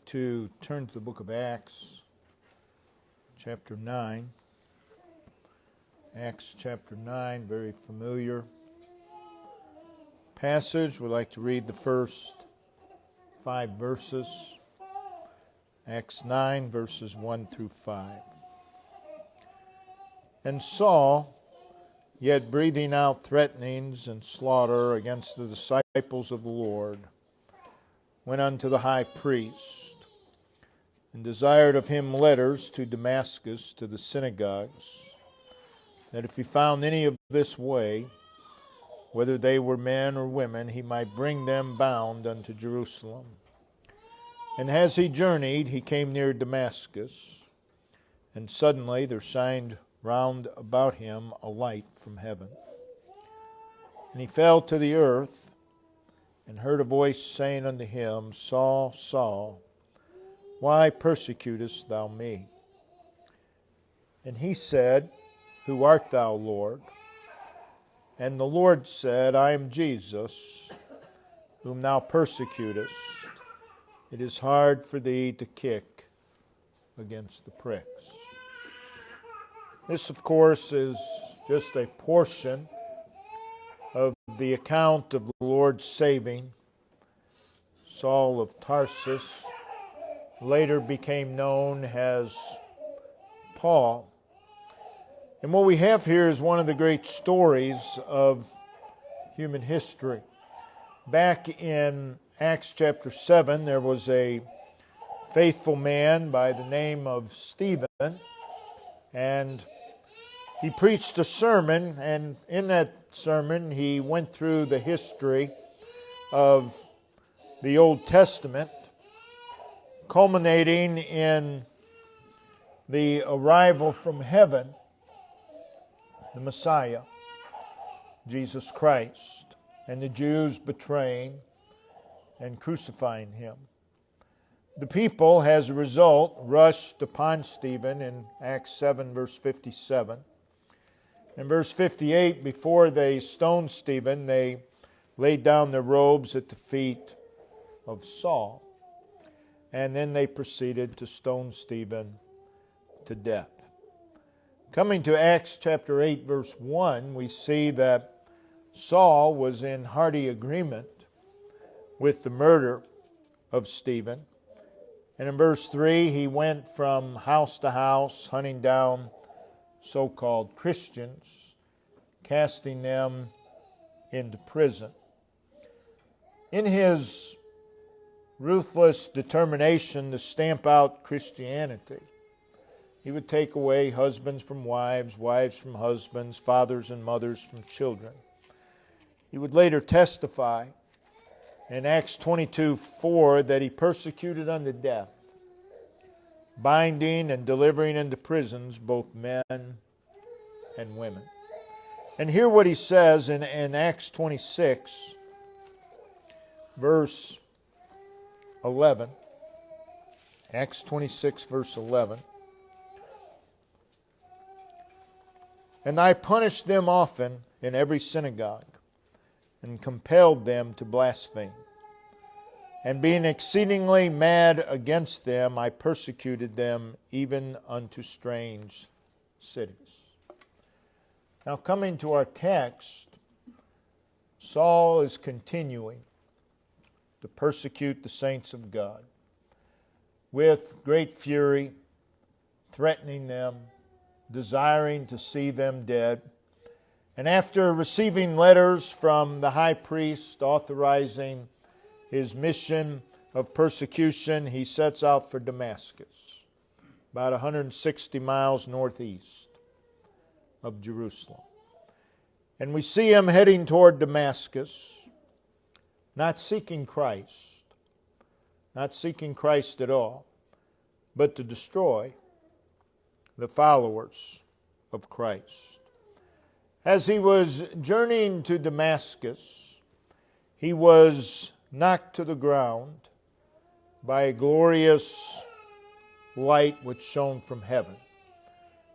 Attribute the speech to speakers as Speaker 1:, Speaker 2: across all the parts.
Speaker 1: to turn to the book of Acts, chapter 9. Acts chapter 9, very familiar passage. We'd like to read the first 5 verses. Acts 9, verses 1 through 5. And Saul, yet breathing out threatenings and slaughter against the disciples of the Lord, went unto the high priest, and desired of him letters to Damascus, to the synagogues, that if he found any of this way, whether they were men or women, he might bring them bound unto Jerusalem. And as he journeyed, he came near Damascus, and suddenly there shined round about him a light from heaven. And he fell to the earth, and heard a voice saying unto him, Saul, Saul, why persecutest thou me? And he said, Who art thou, Lord? And the Lord said, I am Jesus, whom thou persecutest. It is hard for thee to kick against the pricks. This, of course, is just a portion of the account of the Lord saving Saul of Tarsus, later became known as Paul. And what we have here is one of the great stories of human history. Back in Acts chapter 7, there was a faithful man by the name of Stephen, and he preached a sermon, and in that sermon he went through the history of the Old Testament, culminating in the arrival from heaven, the Messiah, Jesus Christ, and the Jews betraying and crucifying him. The people, as a result, rushed upon Stephen in Acts 7, verse 57. In verse 58, before they stoned Stephen, they laid down their robes at the feet of Saul. And then they proceeded to stone Stephen to death. Coming to Acts chapter 8, verse 1, we see that Saul was in hearty agreement with the murder of Stephen. And in verse 3, he went from house to house, hunting down so-called Christians, casting them into prison. In his ruthless determination to stamp out Christianity, he would take away husbands from wives, wives from husbands, fathers and mothers from children. He would later testify in Acts 22:4 that he persecuted unto death, binding and delivering into prisons both men and women. And hear what he says in Acts 26, verse 11. Acts 26, verse 11. And I punished them often in every synagogue, and compelled them to blaspheme. And being exceedingly mad against them, I persecuted them even unto strange cities. Now, coming to our text, Saul is continuing to persecute the saints of God with great fury, threatening them, desiring to see them dead. And after receiving letters from the high priest authorizing his mission of persecution, he sets out for Damascus, about 160 miles northeast of Jerusalem. And we see him heading toward Damascus, not seeking Christ at all, but to destroy the followers of Christ. As he was journeying to Damascus, he was knocked to the ground by a glorious light which shone from heaven.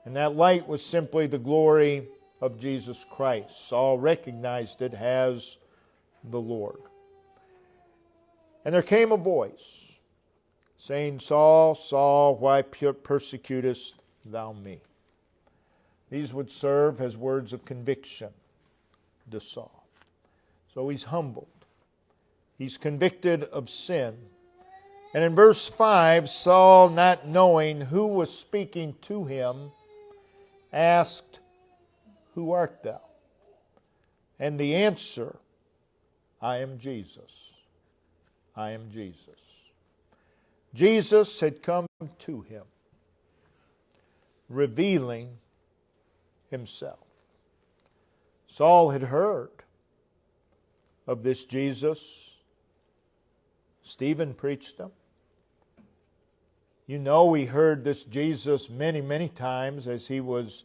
Speaker 1: And that light was simply the glory of Jesus Christ. Saul recognized it as the Lord. And there came a voice saying, Saul, Saul, why persecutest thou me? These would serve as words of conviction to Saul. So he's humbled. He's convicted of sin. And in verse 5, Saul, not knowing who was speaking to him, asked, Who art thou? And the answer, I am Jesus. I am Jesus. Jesus had come to him, revealing himself. Saul had heard of this Jesus. Stephen preached him. You know, we heard this Jesus many, many times as he was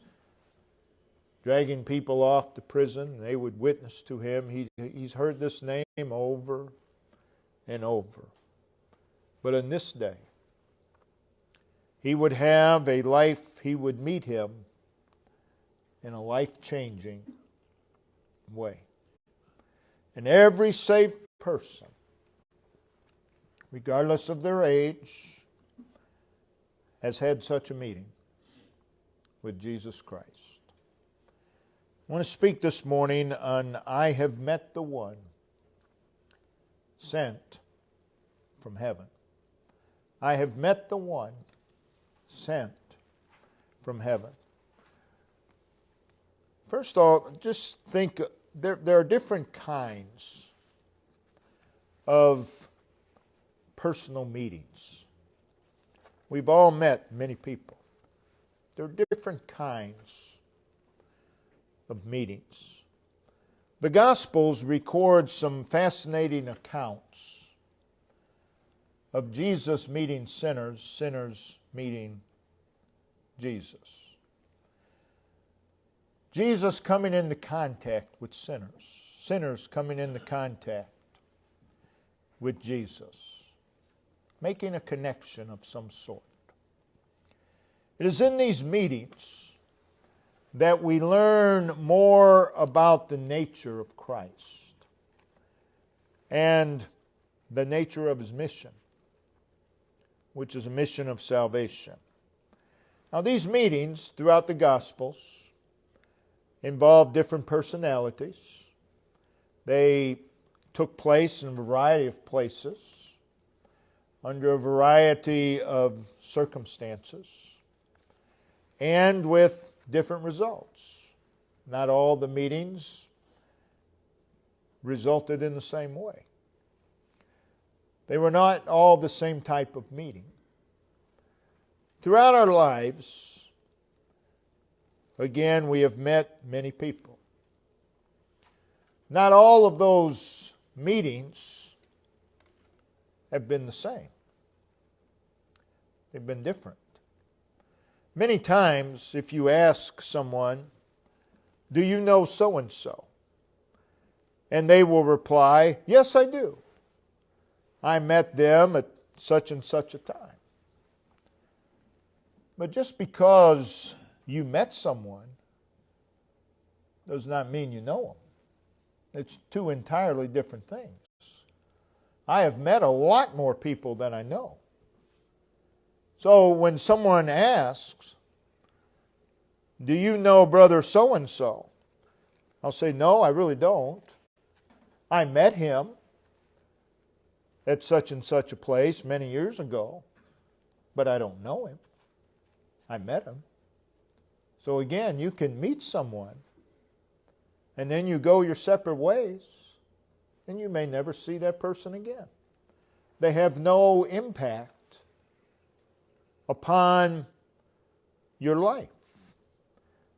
Speaker 1: dragging people off to prison. They would witness to him. He's heard this name over and over. But in this day, he would have a life, he would meet him in a life-changing way. And every saved person, regardless of their age, has had such a meeting with Jesus Christ. I want to speak this morning on I have met the one sent from heaven. I have met the one sent from heaven. First of all, just think, there are different kinds of personal meetings. We've all met many people. There are different kinds of meetings. The Gospels record some fascinating accounts of Jesus meeting sinners, sinners meeting Jesus. Jesus coming into contact with sinners, sinners coming into contact with Jesus, making a connection of some sort. It is in these meetings that we learn more about the nature of Christ and the nature of his mission, which is a mission of salvation. Now, these meetings throughout the Gospels involve different personalities. They took place in a variety of places, under a variety of circumstances, and with different results. Not all the meetings resulted in the same way. They were not all the same type of meeting. Throughout our lives, again, we have met many people. Not all of those meetings have been the same. They've been different. Many times, if you ask someone, do you know so-and-so? And they will reply, yes, I do. I met them at such and such a time. But just because you met someone does not mean you know them. It's two entirely different things. I have met a lot more people than I know. So when someone asks, do you know brother so-and-so? I'll say, no, I really don't. I met him at such and such a place many years ago, but I don't know him. I met him. So again, you can meet someone, and then you go your separate ways, and you may never see that person again. They have no impact upon your life.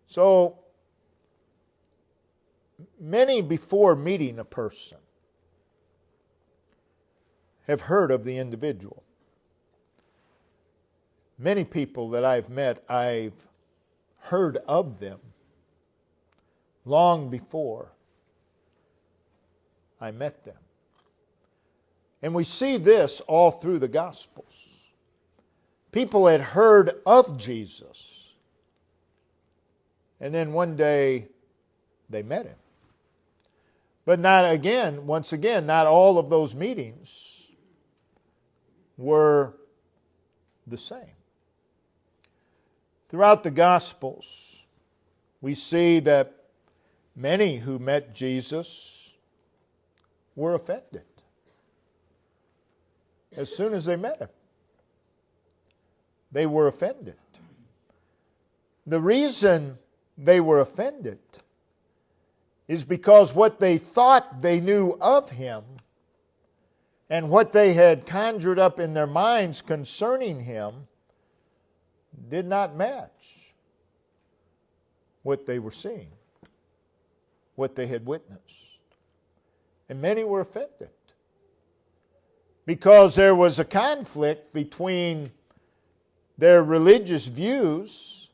Speaker 1: So, many before meeting a person have heard of the individual. Many people that I've met, I've heard of them long before I met them. And we see this all through the Gospels. People had heard of Jesus, and then one day they met him. But once again, not all of those meetings were the same. Throughout the Gospels, we see that many who met Jesus were offended as soon as they met him. They were offended. The reason they were offended is because what they thought they knew of him and what they had conjured up in their minds concerning him did not match what they were seeing, what they had witnessed. And many were offended because there was a conflict between their religious views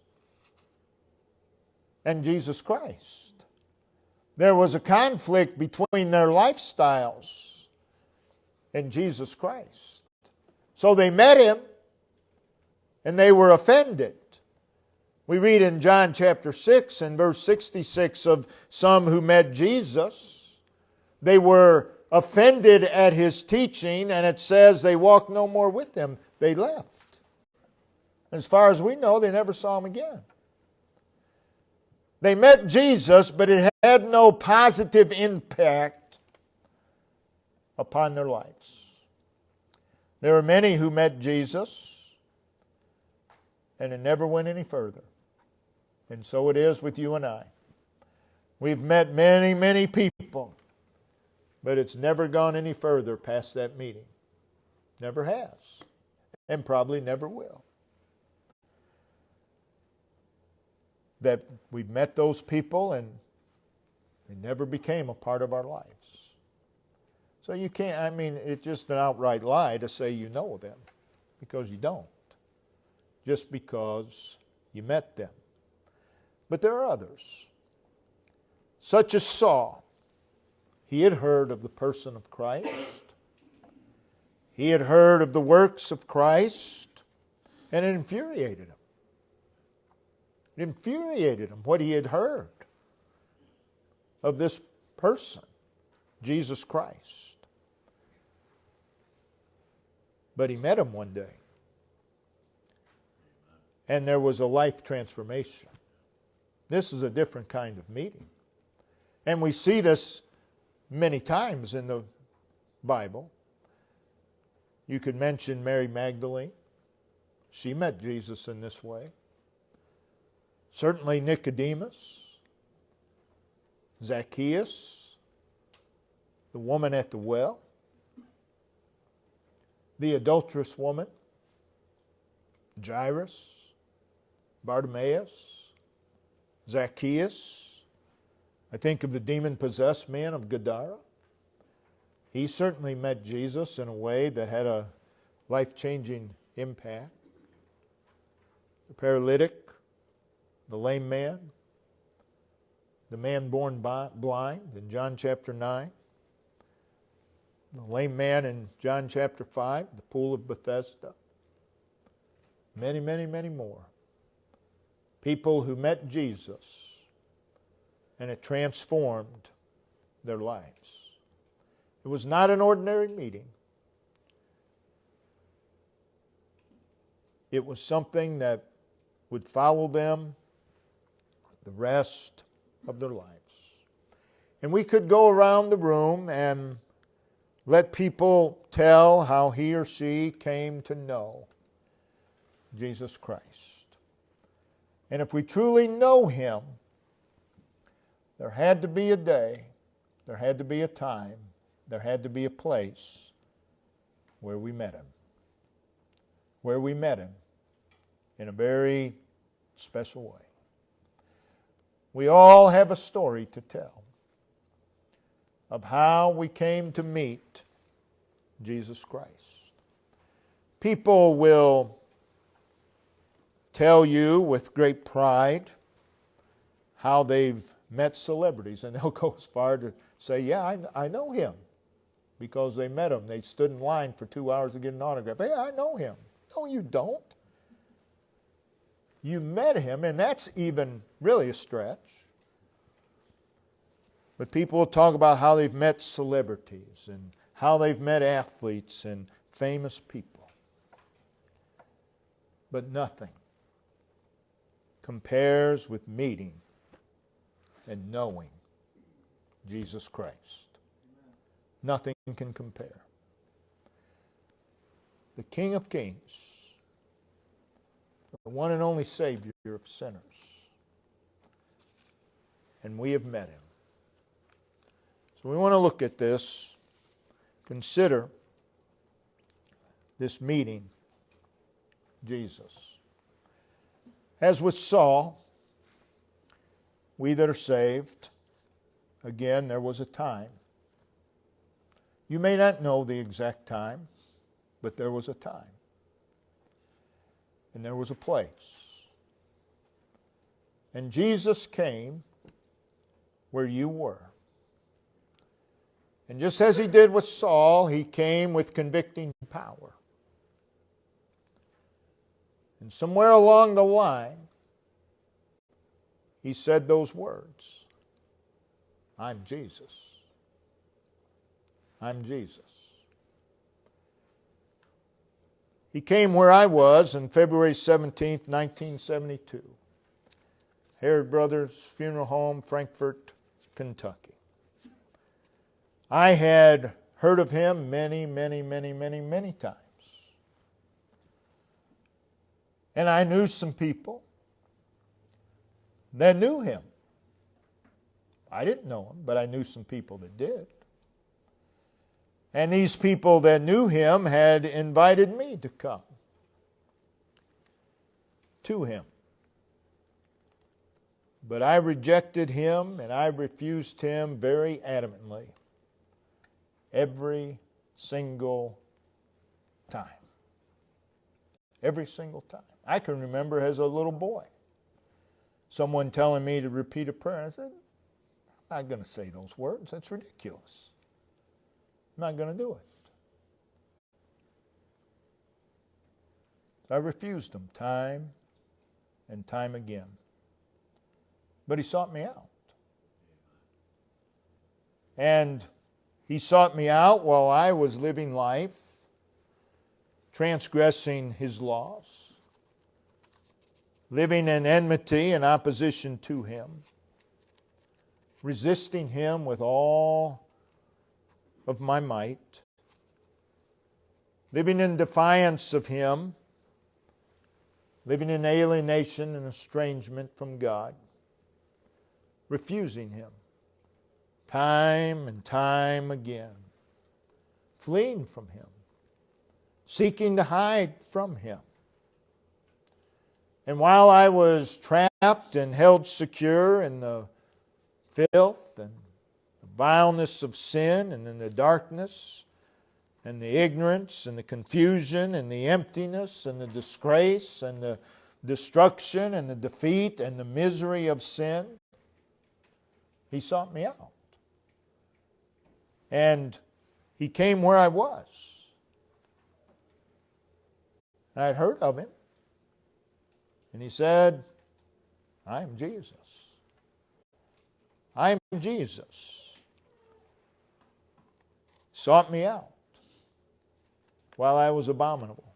Speaker 1: and Jesus Christ. There was a conflict between their lifestyles and Jesus Christ. So they met him and they were offended. We read in John chapter 6 and verse 66 of some who met Jesus. They were offended at his teaching, and it says they walked no more with him. They left. As far as we know, they never saw him again. They met Jesus, but it had no positive impact upon their lives. There were many who met Jesus, and it never went any further. And so it is with you and I. We've met many, many people, but it's never gone any further past that meeting. Never has, and probably never will. That we've met those people and they never became a part of our lives. So you can't, it's just an outright lie to say you know them, because you don't. Just because you met them. But there are others, such as Saul. He had heard of the person of Christ. He had heard of the works of Christ, and it infuriated him. It infuriated him what he had heard of this person, Jesus Christ. But he met him one day. And there was a life transformation. This is a different kind of meeting. And we see this many times in the Bible. You could mention Mary Magdalene. She met Jesus in this way. Certainly Nicodemus, Zacchaeus, the woman at the well, the adulterous woman, Jairus, Bartimaeus, Zacchaeus. I think of the demon-possessed man of Gadara. He certainly met Jesus in a way that had a life-changing impact. The paralytic, the lame man, the man born blind in John chapter 9, the lame man in John chapter 5, the pool of Bethesda. Many, many, many more. People who met Jesus, and it transformed their lives. It was not an ordinary meeting. It was something that would follow them the rest of their lives. And we could go around the room and let people tell how he or she came to know Jesus Christ. And if we truly know him, there had to be a day, there had to be a time, there had to be a place where we met him. Where we met him in a very special way. We all have a story to tell of how we came to meet Jesus Christ. People will tell you with great pride how they've met celebrities, and they'll go as far to say, yeah, I know him, because they met him. They stood in line for 2 hours to get an autograph. Hey, I know him. No, you don't. You met him, and that's even really a stretch. But people will talk about how they've met celebrities and how they've met athletes and famous people. But nothing compares with meeting and knowing Jesus Christ. Nothing can compare. The King of Kings, the one and only Savior of sinners. And we have met Him. So we want to look at this, consider this meeting Jesus. As with Saul, we that are saved, again, there was a time. You may not know the exact time, but there was a time. And there was a place. And Jesus came where you were. And just as He did with Saul, He came with convicting power. And somewhere along the line, He said those words, I'm Jesus. I'm Jesus. He came where I was on February 17th, 1972. Herod Brothers Funeral Home, Frankfort, Kentucky. I had heard of Him many times. And I knew some people that knew Him. I didn't know Him, but I knew some people that did. And these people that knew Him had invited me to come to Him. But I rejected Him and I refused Him very adamantly every single time. Every single time. I can remember as a little boy someone telling me to repeat a prayer. I said, I'm not going to say those words. That's ridiculous. I'm not going to do it. I refused Him time and time again. But He sought me out. And He sought me out while I was living life, transgressing His laws, living in enmity and opposition to Him, resisting Him with all of my might, living in defiance of Him, living in alienation and estrangement from God, refusing Him time and time again, fleeing from Him, seeking to hide from Him. And while I was trapped and held secure in the filth and the vileness of sin and in the darkness and the ignorance and the confusion and the emptiness and the disgrace and the destruction and the defeat and the misery of sin, He sought me out. And He came where I was. I had heard of Him. And He said, I am Jesus. I am Jesus. Sought me out while I was abominable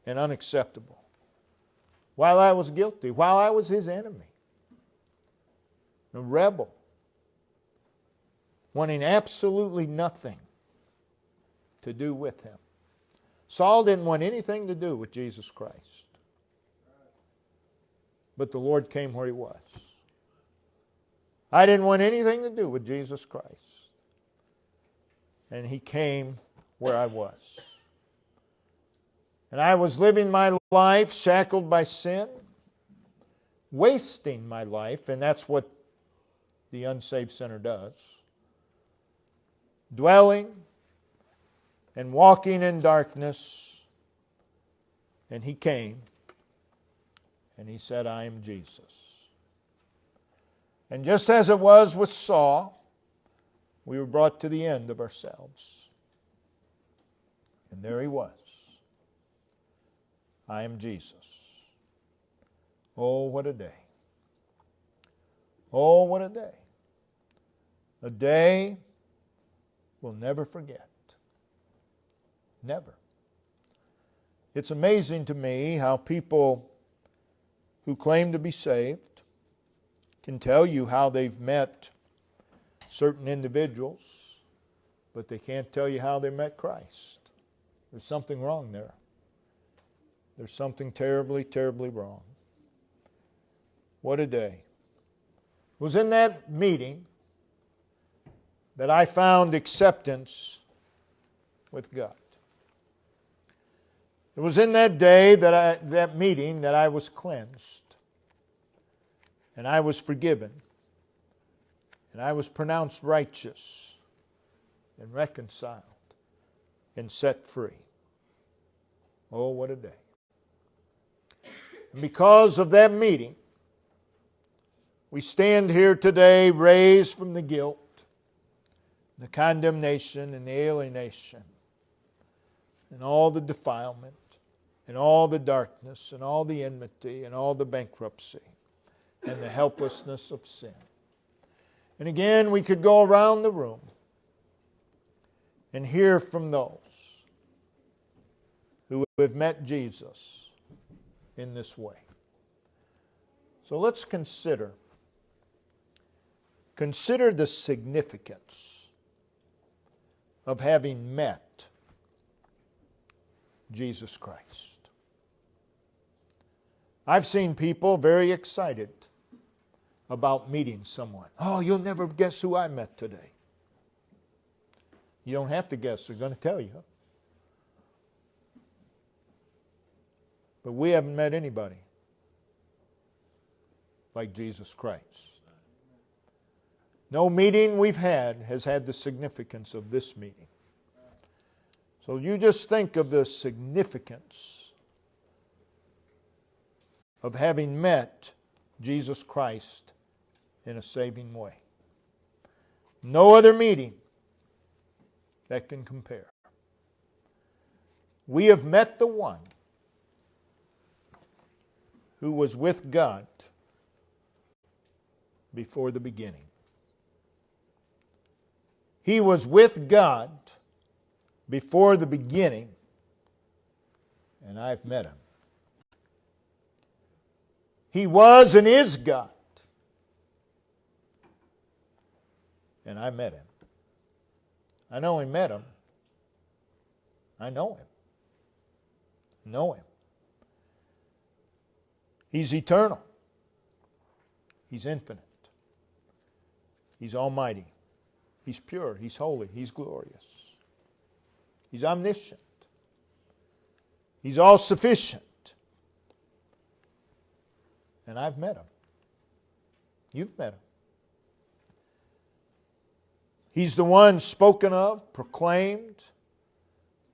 Speaker 1: and unacceptable, while I was guilty, while I was His enemy, a rebel, wanting absolutely nothing to do with Him. Saul didn't want anything to do with Jesus Christ. But the Lord came where He was. I didn't want anything to do with Jesus Christ. And He came where I was. And I was living my life shackled by sin, wasting my life, and that's what the unsaved sinner does. Dwelling and walking in darkness. And He came and He said, I am Jesus. And just as it was with Saul, we were brought to the end of ourselves. And there He was. I am Jesus. Oh, what a day. Oh, what a day. A day we'll never forget. Never. It's amazing to me how people who claim to be saved can tell you how they've met certain individuals, but they can't tell you how they met Christ. There's something wrong there. There's something terribly, terribly wrong. What a day. It was in that meeting that I found acceptance with God. It was in that day, that meeting, that I was cleansed. And I was forgiven. And I was pronounced righteous and reconciled and set free. Oh, what a day. And because of that meeting, we stand here today raised from the guilt, the condemnation, and the alienation, and all the defilement, and all the darkness, and all the enmity, and all the bankruptcy, and the helplessness of sin. And again, we could go around the room and hear from those who have met Jesus in this way. So let's consider the significance of having met Jesus Christ. I've seen people very excited about meeting someone. Oh, you'll never guess who I met today. You don't have to guess. They're going to tell you. But we haven't met anybody like Jesus Christ. No meeting we've had has had the significance of this meeting. So you just think of the significance of having met Jesus Christ in a saving way. No other meeting that can compare. We have met the one who was with God before the beginning. He was with God before the beginning, and I've met Him. He was and is God, and I met Him. I not only met Him, I know Him. Know Him. He's eternal. He's infinite. He's almighty. He's pure. He's holy. He's glorious. He's omniscient. He's all-sufficient. And I've met Him. You've met Him. He's the one spoken of, proclaimed,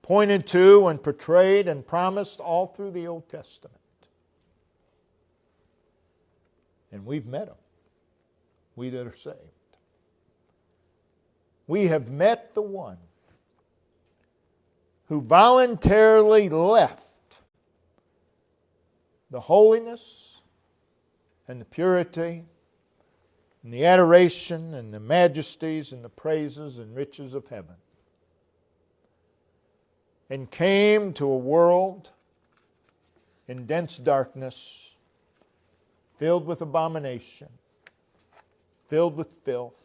Speaker 1: pointed to, and portrayed and promised all through the Old Testament. And we've met Him, we that are saved. We have met the one who voluntarily left the holiness and the purity and the adoration and the majesties and the praises and riches of heaven and came to a world in dense darkness, filled with abomination, filled with filth,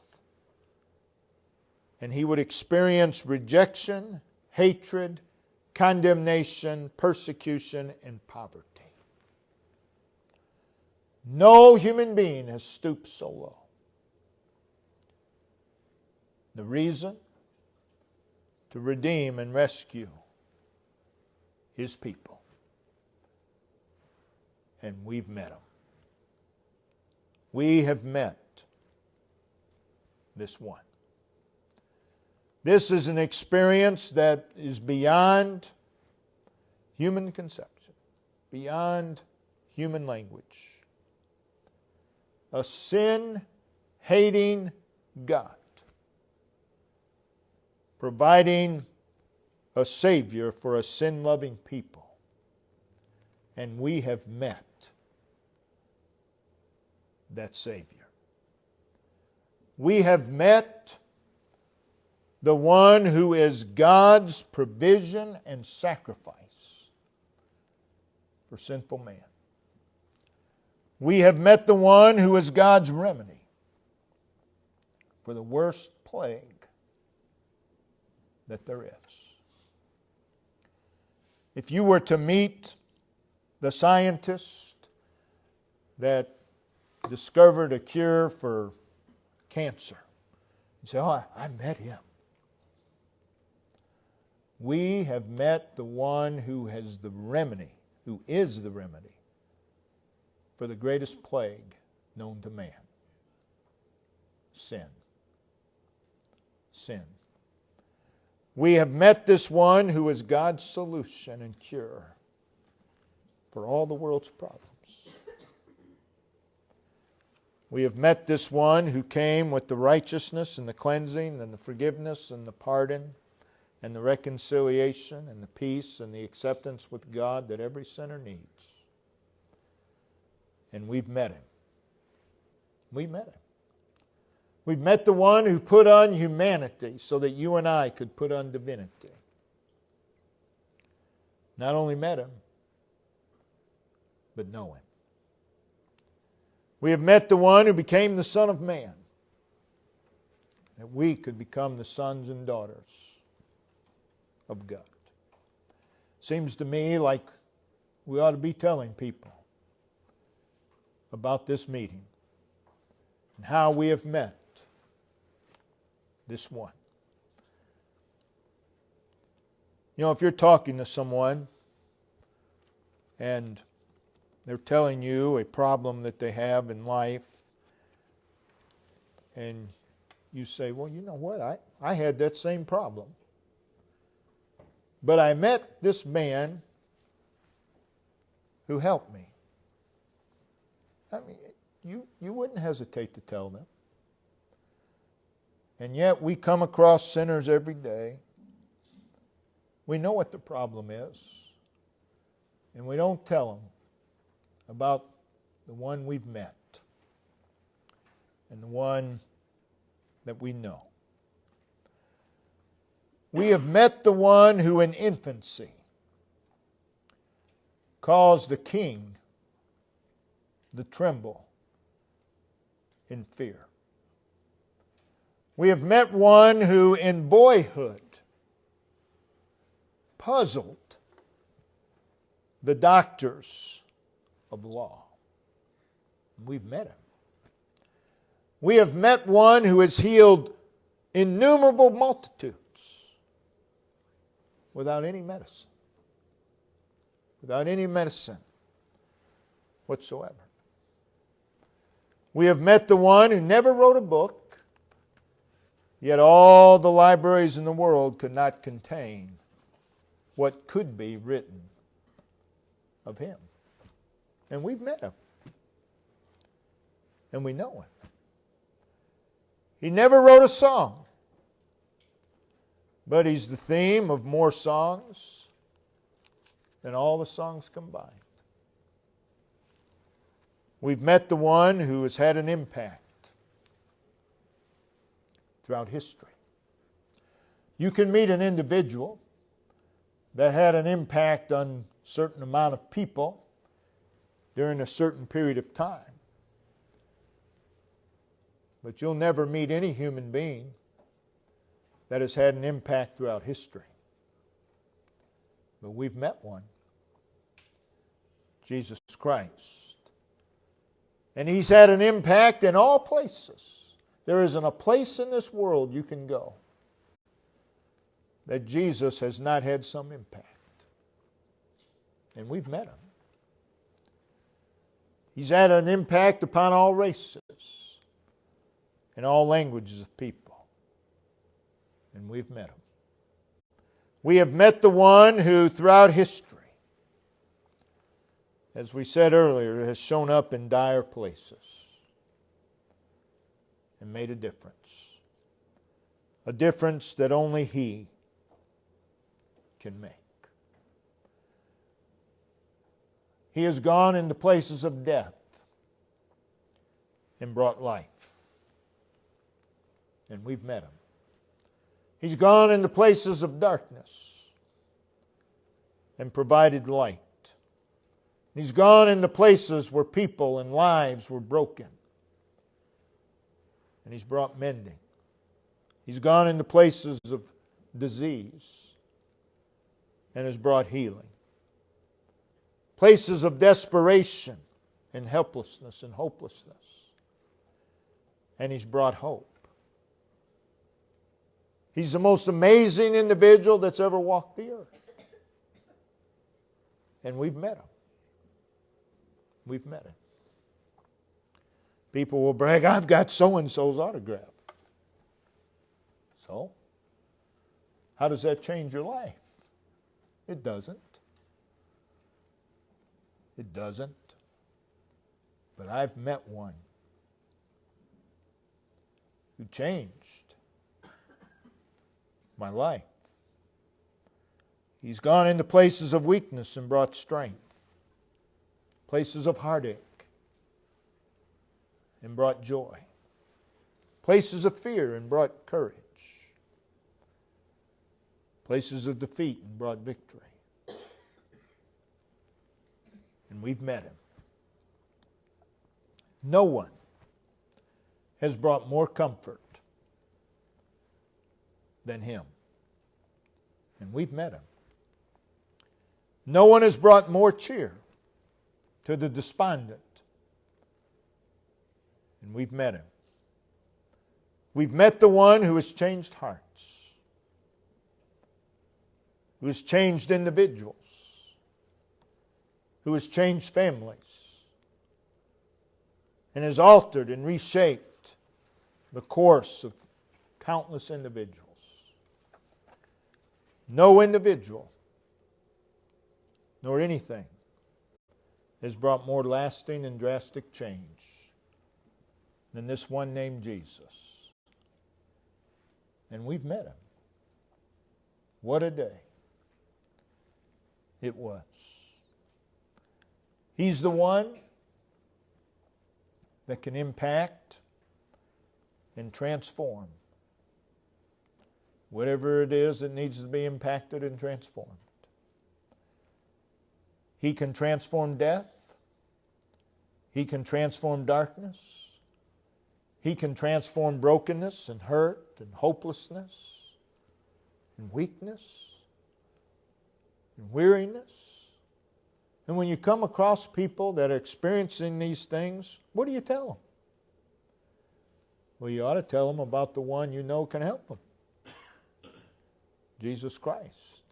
Speaker 1: and He would experience rejection, hatred, condemnation, persecution, and poverty. No human being has stooped so low. The reason? To redeem and rescue His people. And we've met Him. We have met this one. This is an experience that is beyond human conception, beyond human language. A sin-hating God providing a Savior for a sin-loving people. And we have met that Savior. We have met the one who is God's provision and sacrifice for sinful man. We have met the one who is God's remedy for the worst plague that there is. If you were to meet the scientist that discovered a cure for cancer, you say, "Oh, I met him." We have met the one who has the remedy, who is the remedy for the greatest plague known to man. Sin. Sin. We have met this one who is God's solution and cure for all the world's problems. We have met this one who came with the righteousness and the cleansing and the forgiveness and the pardon and the reconciliation and the peace and the acceptance with God that every sinner needs. And we've met him. We met him. We've met the one who put on humanity so that you and I could put on divinity. Not only met him, but know him. We have met the one who became the Son of Man, that we could become the sons and daughters of God. Seems to me like we ought to be telling people about this meeting and how we have met this one. You know, if you're talking to someone and they're telling you a problem that they have in life, and you say, "Well, you know what? I had that same problem. But I met this man who helped me." I mean, you wouldn't hesitate to tell them. And yet we come across sinners every day. We know what the problem is. And we don't tell them about the one we've met and the one that we know. We have met the one who in infancy caused the king to tremble in fear. We have met one who in boyhood puzzled the doctors of law. We've met him. We have met one who has healed innumerable multitudes without any medicine. Without any medicine whatsoever. We have met the one who never wrote a book, yet all the libraries in the world could not contain what could be written of him. And we've met him. And we know him. He never wrote a song, but he's the theme of more songs than all the songs combined. We've met the one who has had an impact throughout history. You can meet an individual that had an impact on a certain amount of people during a certain period of time. But you'll never meet any human being that has had an impact throughout history. But we've met one. Jesus Christ. And He's had an impact in all places. There isn't a place in this world you can go that Jesus has not had some impact. And we've met Him. He's had an impact upon all races and all languages of people. And we've met Him. We have met the one who throughout history, as we said earlier, has shown up in dire places and made a difference. A difference that only He can make. He has gone into places of death and brought life. And we've met Him. He's gone into places of darkness and provided light. He's gone into places where people and lives were broken. And He's brought mending. He's gone into places of disease and has brought healing. Places of desperation and helplessness and hopelessness. And He's brought hope. He's the most amazing individual that's ever walked the earth. And we've met Him. We've met Him. People will brag, I've got so-and-so's autograph. So, how does that change your life? It doesn't. It doesn't. But I've met one who changed my life. He's gone into places of weakness and brought strength. Places of heartache and brought joy. Places of fear and brought courage. Places of defeat and brought victory. And we've met Him. No one has brought more comfort than Him. And we've met Him. No one has brought more cheer to the despondent. And we've met Him. We've met the one who has changed hearts, who has changed individuals, who has changed families, and has altered and reshaped the course of countless individuals. No individual nor anything has brought more lasting and drastic change than this one named Jesus. And we've met Him. What a day it was. He's the one that can impact and transform whatever it is that needs to be impacted and transformed. He can transform death. He can transform darkness. He can transform brokenness and hurt and hopelessness and weakness and weariness. And when you come across people that are experiencing these things, what do you tell them? Well, you ought to tell them about the one you know can help them. Jesus Christ.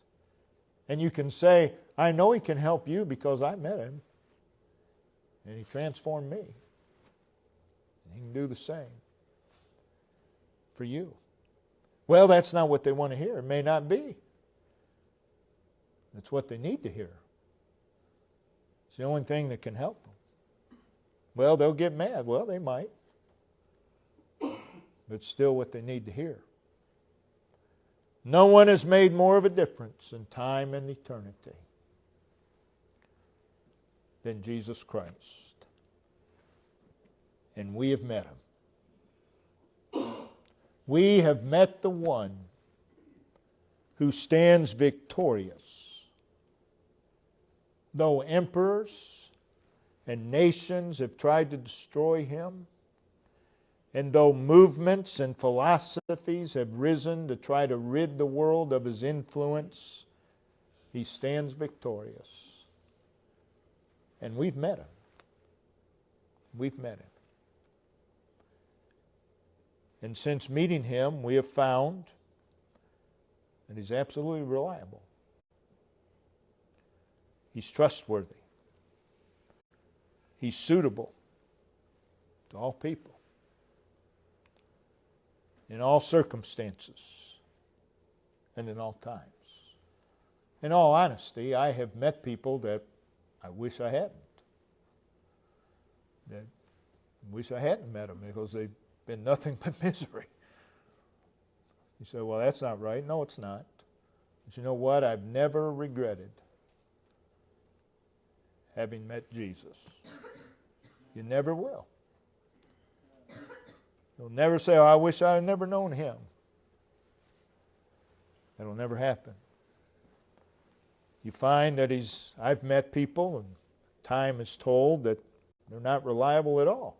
Speaker 1: And you can say, I know He can help you because I met Him. And He transformed me. And He can do the same for you. Well, that's not what they want to hear. It may not be. It's what they need to hear. It's the only thing that can help them. Well, they'll get mad. Well, they might. But it's still what they need to hear. No one has made more of a difference in time and eternity than Jesus Christ. And we have met Him. We have met the one who stands victorious. Though emperors and nations have tried to destroy Him, and though movements and philosophies have risen to try to rid the world of His influence, He stands victorious. And we've met Him. We've met Him. And since meeting Him, we have found that He's absolutely reliable. He's trustworthy. He's suitable to all people, in all circumstances, and in all times. In all honesty, I have met people that I wish I hadn't. That I wish I hadn't met them because they've been nothing but misery. You say, well, that's not right. No, it's not. But you know what? I've never regretted having met Jesus. You never will. You'll never say, oh, I wish I had never known Him. That'll never happen. You find that I've met people and Time is told that they're not reliable at all.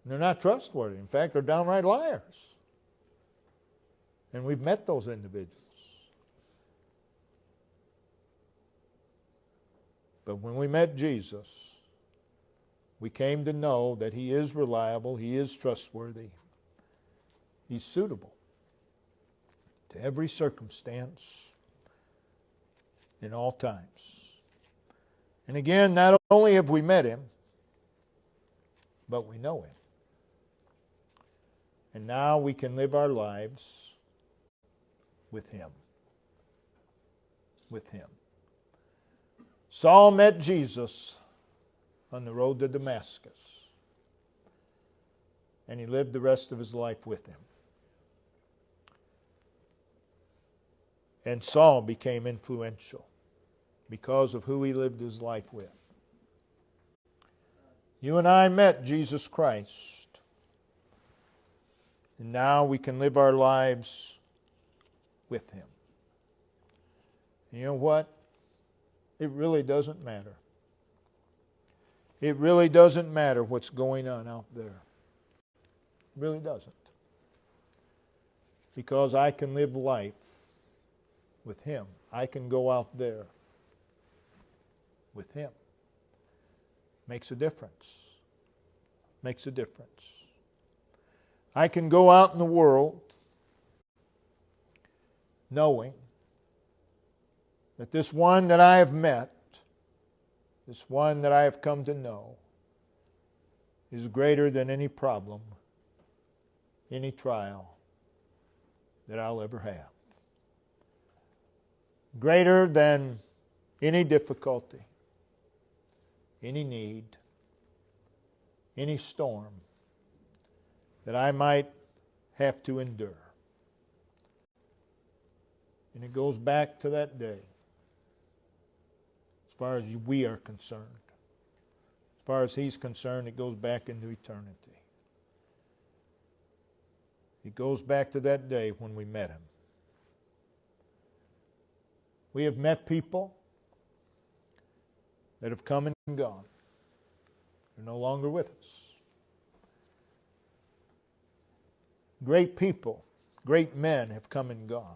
Speaker 1: They're not trustworthy. In fact, they're downright liars. And we've met those individuals. But when we met Jesus, we came to know that He is reliable, He is trustworthy, He's suitable to every circumstance in all times. And again, not only have we met Him, but we know Him. And now we can live our lives with Him. With Him. Saul met Jesus on the road to Damascus, and he lived the rest of his life with Him. And Saul became influential because of who he lived his life with. You and I met Jesus Christ, and now we can live our lives with Him. And you know what? It really doesn't matter. It really doesn't matter what's going on out there. It really doesn't. Because I can live life with Him. I can go out there with Him. Makes a difference. Makes a difference. I can go out in the world knowing that this one that I have met, this one that I have come to know, is greater than any problem, any trial that I'll ever have. Greater than any difficulty, any need, any storm that I might have to endure. And it goes back to that day. As far as we are concerned. As far as He's concerned, it goes back into eternity. It goes back to that day when we met Him. We have met people that have come and gone. They're no longer with us. Great people, great men have come and gone.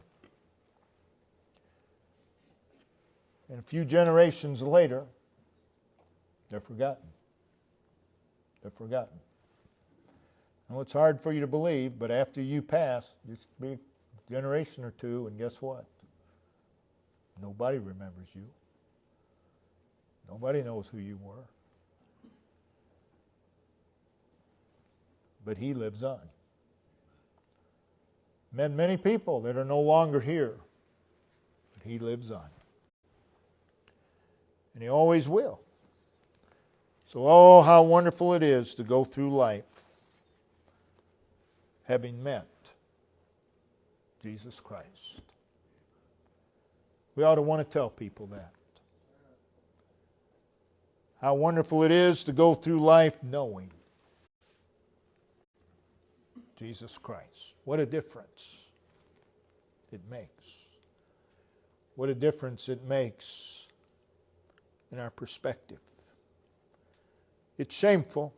Speaker 1: And a few generations later, they're forgotten. They're forgotten. Well, it's hard for you to believe, but after you pass, just be a generation or two, and guess what? Nobody remembers you. Nobody knows who you were. But He lives on. Met many people that are no longer here, but He lives on. And He always will. So, oh, how wonderful it is to go through life having met Jesus Christ. We ought to want to tell people that. How wonderful it is to go through life knowing Jesus Christ. What a difference it makes. What a difference it makes in our perspective. It's shameful.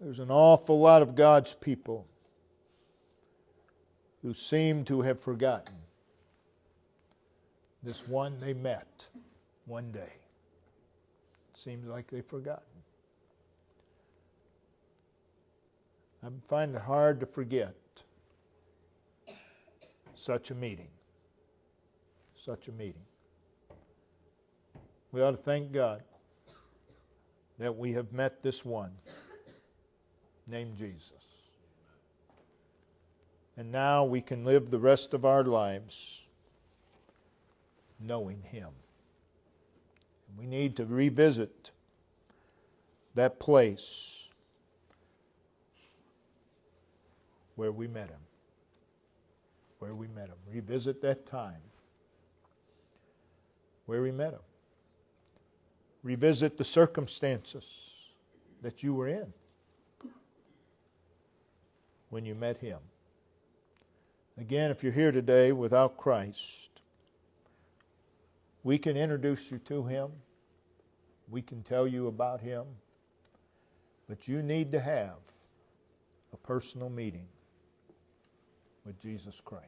Speaker 1: There's an awful lot of God's people who seem to have forgotten this one they met one day. It seems like they've forgotten. I find it hard to forget such a meeting. Such a meeting. We ought to thank God that we have met this one named Jesus. And now we can live the rest of our lives knowing Him. We need to revisit that place where we met Him. Where we met Him. Revisit that time where we met Him. Revisit the circumstances that you were in when you met Him. Again, if you're here today without Christ, We can introduce you to Him. We can tell you about Him. But you need to have a personal meeting with Jesus Christ.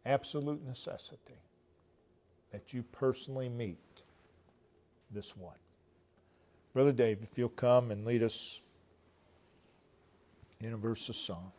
Speaker 1: Absolute necessity that you personally meet this one. Brother Dave, if you'll come and lead us in a verse of song.